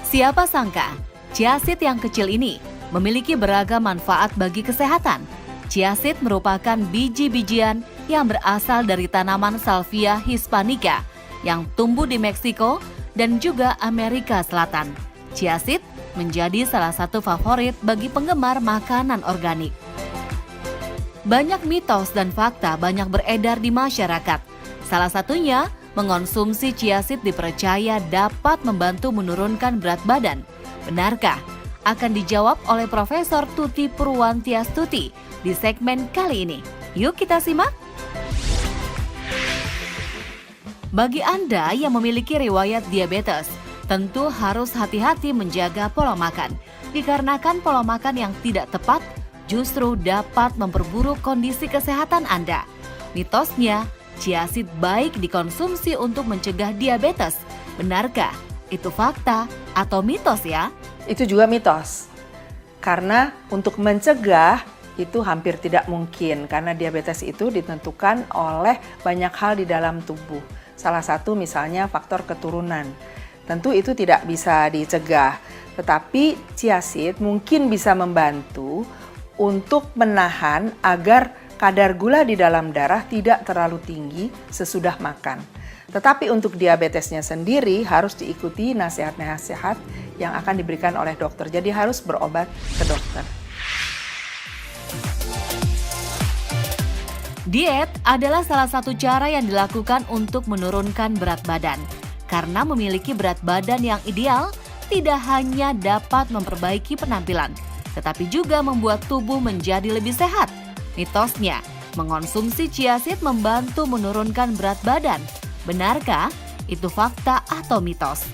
Siapa sangka, chia seed yang kecil ini memiliki beragam manfaat bagi kesehatan. Chia seed merupakan biji-bijian yang berasal dari tanaman Salvia hispanica yang tumbuh di Meksiko dan juga Amerika Selatan. Chia seed menjadi salah satu favorit bagi penggemar makanan organik. Banyak mitos dan fakta banyak beredar di masyarakat. Salah satunya, mengonsumsi chia seed dipercaya dapat membantu menurunkan berat badan. Benarkah? Akan dijawab oleh Profesor Tuti Purwantiastuti di segmen kali ini. Yuk kita simak! Bagi Anda yang memiliki riwayat diabetes, tentu harus hati-hati menjaga pola makan. Dikarenakan pola makan yang tidak tepat justru dapat memperburuk kondisi kesehatan Anda. Mitosnya, chia seed baik dikonsumsi untuk mencegah diabetes. Benarkah? Itu fakta atau mitos ya? Itu juga mitos. Karena untuk mencegah itu hampir tidak mungkin karena diabetes itu ditentukan oleh banyak hal di dalam tubuh. Salah satu misalnya faktor keturunan. Tentu itu tidak bisa dicegah. Tetapi chia seed mungkin bisa membantu untuk menahan agar kadar gula di dalam darah tidak terlalu tinggi sesudah makan. Tetapi untuk diabetesnya sendiri harus diikuti nasihat-nasihat yang akan diberikan oleh dokter. Jadi harus berobat ke dokter. Diet adalah salah satu cara yang dilakukan untuk menurunkan berat badan. Karena memiliki berat badan yang ideal, tidak hanya dapat memperbaiki penampilan, tetapi juga membuat tubuh menjadi lebih sehat. Mitosnya, mengonsumsi chia seed membantu menurunkan berat badan. Benarkah? Itu fakta atau mitos?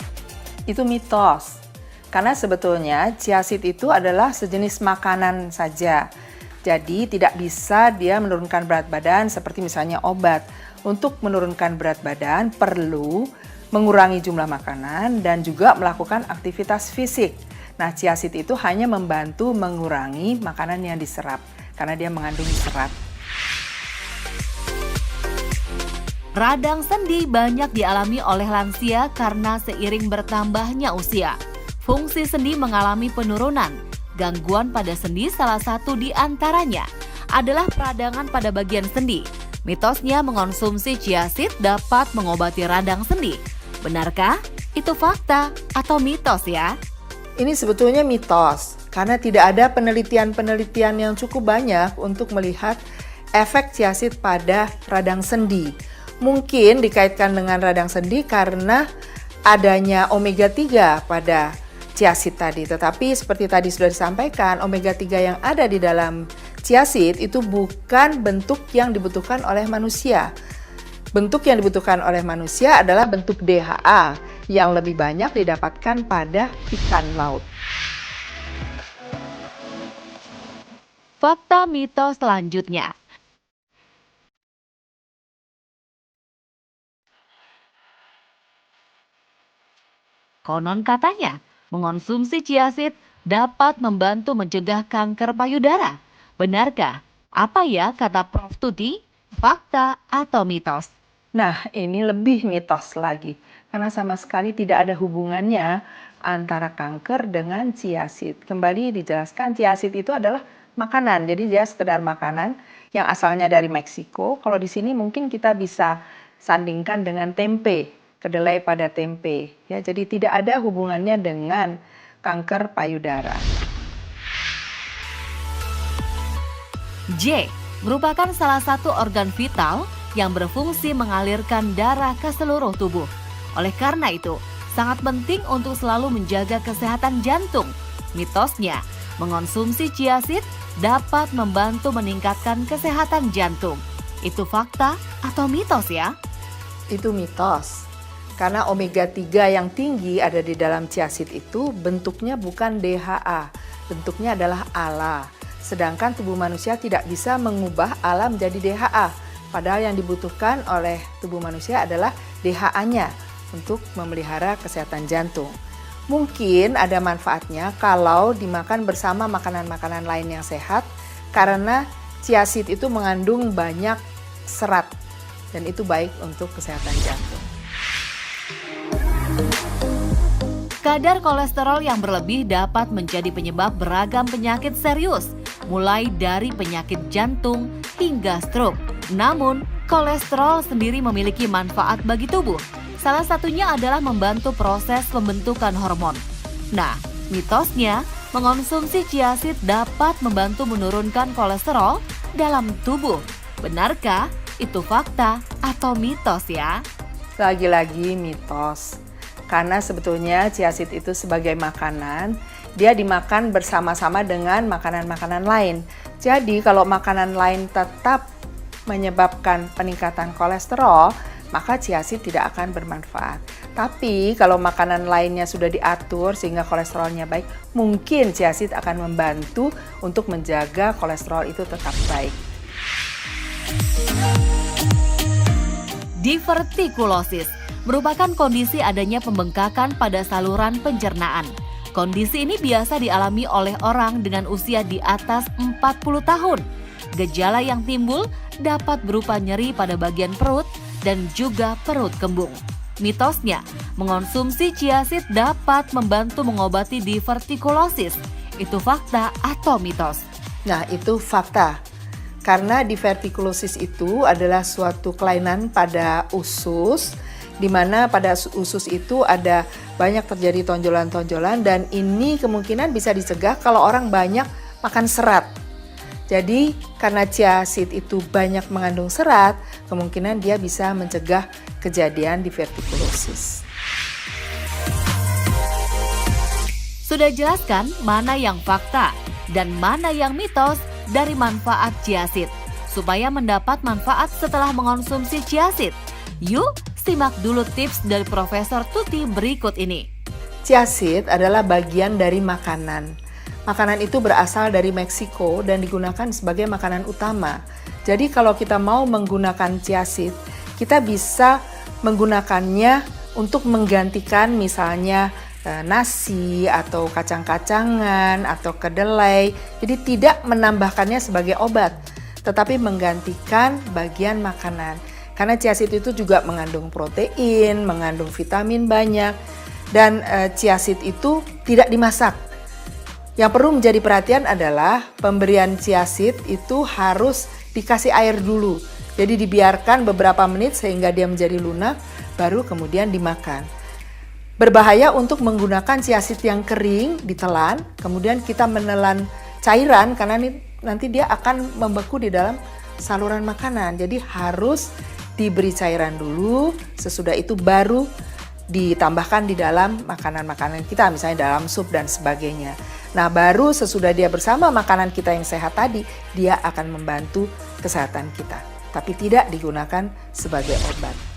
Itu mitos. Karena sebetulnya chia seed itu adalah sejenis makanan saja. Jadi tidak bisa dia menurunkan berat badan seperti misalnya obat. Untuk menurunkan berat badan perlu mengurangi jumlah makanan dan juga melakukan aktivitas fisik. Nah, chia seed itu hanya membantu mengurangi makanan yang diserap karena dia mengandung serat. Radang sendi banyak dialami oleh lansia karena seiring bertambahnya usia. Fungsi sendi mengalami penurunan. Gangguan pada sendi salah satu di antaranya adalah peradangan pada bagian sendi. Mitosnya mengonsumsi chia seed dapat mengobati radang sendi. Benarkah? Itu fakta atau mitos ya? Ini sebetulnya mitos, karena tidak ada penelitian-penelitian yang cukup banyak untuk melihat efek chia seed pada radang sendi. Mungkin dikaitkan dengan radang sendi karena adanya omega 3 pada chia seed tadi. Tetapi seperti tadi sudah disampaikan, omega 3 yang ada di dalam chia seed itu bukan bentuk yang dibutuhkan oleh manusia. Bentuk yang dibutuhkan oleh manusia adalah bentuk DHA yang lebih banyak didapatkan pada ikan laut. Fakta mitos selanjutnya. Konon katanya, mengonsumsi chia seed dapat membantu mencegah kanker payudara. Benarkah? Apa ya kata Prof. Tuti? Fakta atau mitos? Nah, ini lebih mitos lagi, karena sama sekali tidak ada hubungannya antara kanker dengan chia seed. Kembali dijelaskan, chia seed itu adalah makanan, jadi dia sekedar makanan yang asalnya dari Meksiko. Kalau di sini mungkin kita bisa sandingkan dengan tempe, kedelai pada tempe. Ya, jadi tidak ada hubungannya dengan kanker payudara. J merupakan salah satu organ vital yang berfungsi mengalirkan darah ke seluruh tubuh. Oleh karena itu, sangat penting untuk selalu menjaga kesehatan jantung. Mitosnya, mengonsumsi chia seed dapat membantu meningkatkan kesehatan jantung. Itu fakta atau mitos ya? Itu mitos. Karena omega 3 yang tinggi ada di dalam chia seed itu bentuknya bukan DHA, bentuknya adalah ALA. Sedangkan tubuh manusia tidak bisa mengubah ALA menjadi DHA. Padahal yang dibutuhkan oleh tubuh manusia adalah DHA-nya untuk memelihara kesehatan jantung. Mungkin ada manfaatnya kalau dimakan bersama makanan-makanan lain yang sehat karena chia seed itu mengandung banyak serat dan itu baik untuk kesehatan jantung. Kadar kolesterol yang berlebih dapat menjadi penyebab beragam penyakit serius, mulai dari penyakit jantung hingga stroke. Namun, kolesterol sendiri memiliki manfaat bagi tubuh. Salah satunya adalah membantu proses pembentukan hormon. Nah, mitosnya, mengonsumsi chia seed dapat membantu menurunkan kolesterol dalam tubuh. Benarkah itu fakta atau mitos ya? Lagi-lagi mitos. Karena sebetulnya chia seed itu sebagai makanan, dia dimakan bersama-sama dengan makanan-makanan lain. Jadi kalau makanan lain tetap menyebabkan peningkatan kolesterol, maka chia seed tidak akan bermanfaat. Tapi kalau makanan lainnya sudah diatur sehingga kolesterolnya baik, mungkin chia seed akan membantu untuk menjaga kolesterol itu tetap baik. Divertikulosis merupakan kondisi adanya pembengkakan pada saluran pencernaan. Kondisi ini biasa dialami oleh orang dengan usia di atas 40 tahun. Gejala yang timbul dapat berupa nyeri pada bagian perut dan juga perut kembung. Mitosnya, mengonsumsi chia seed dapat membantu mengobati divertikulosis. Itu fakta atau mitos? Nah, itu fakta. Karena divertikulosis itu adalah suatu kelainan pada usus, di mana pada usus itu ada banyak terjadi tonjolan-tonjolan, dan ini kemungkinan bisa dicegah kalau orang banyak makan serat. Jadi karena chia seed itu banyak mengandung serat, kemungkinan dia bisa mencegah kejadian divertikulosis. Sudah jelaskan mana yang fakta dan mana yang mitos dari manfaat chia seed. Supaya mendapat manfaat setelah mengonsumsi chia seed, yuk simak dulu tips dari Profesor Tuti berikut ini. Chia seed adalah bagian dari makanan. Makanan itu berasal dari Meksiko dan digunakan sebagai makanan utama. Jadi kalau kita mau menggunakan chia seed, kita bisa menggunakannya untuk menggantikan misalnya nasi atau kacang-kacangan atau kedelai. Jadi tidak menambahkannya sebagai obat, tetapi menggantikan bagian makanan. Karena chia seed itu juga mengandung protein, mengandung vitamin banyak, dan chia seed itu tidak dimasak. Yang perlu menjadi perhatian adalah pemberian chia seed itu harus dikasih air dulu. Jadi dibiarkan beberapa menit sehingga dia menjadi lunak, baru kemudian dimakan. Berbahaya untuk menggunakan chia seed yang kering, ditelan, kemudian kita menelan cairan karena nanti dia akan membeku di dalam saluran makanan. Jadi harus diberi cairan dulu, sesudah itu baru ditambahkan di dalam makanan-makanan kita, misalnya dalam sup dan sebagainya. Nah, baru sesudah dia bersama makanan kita yang sehat tadi, dia akan membantu kesehatan kita, tapi tidak digunakan sebagai obat.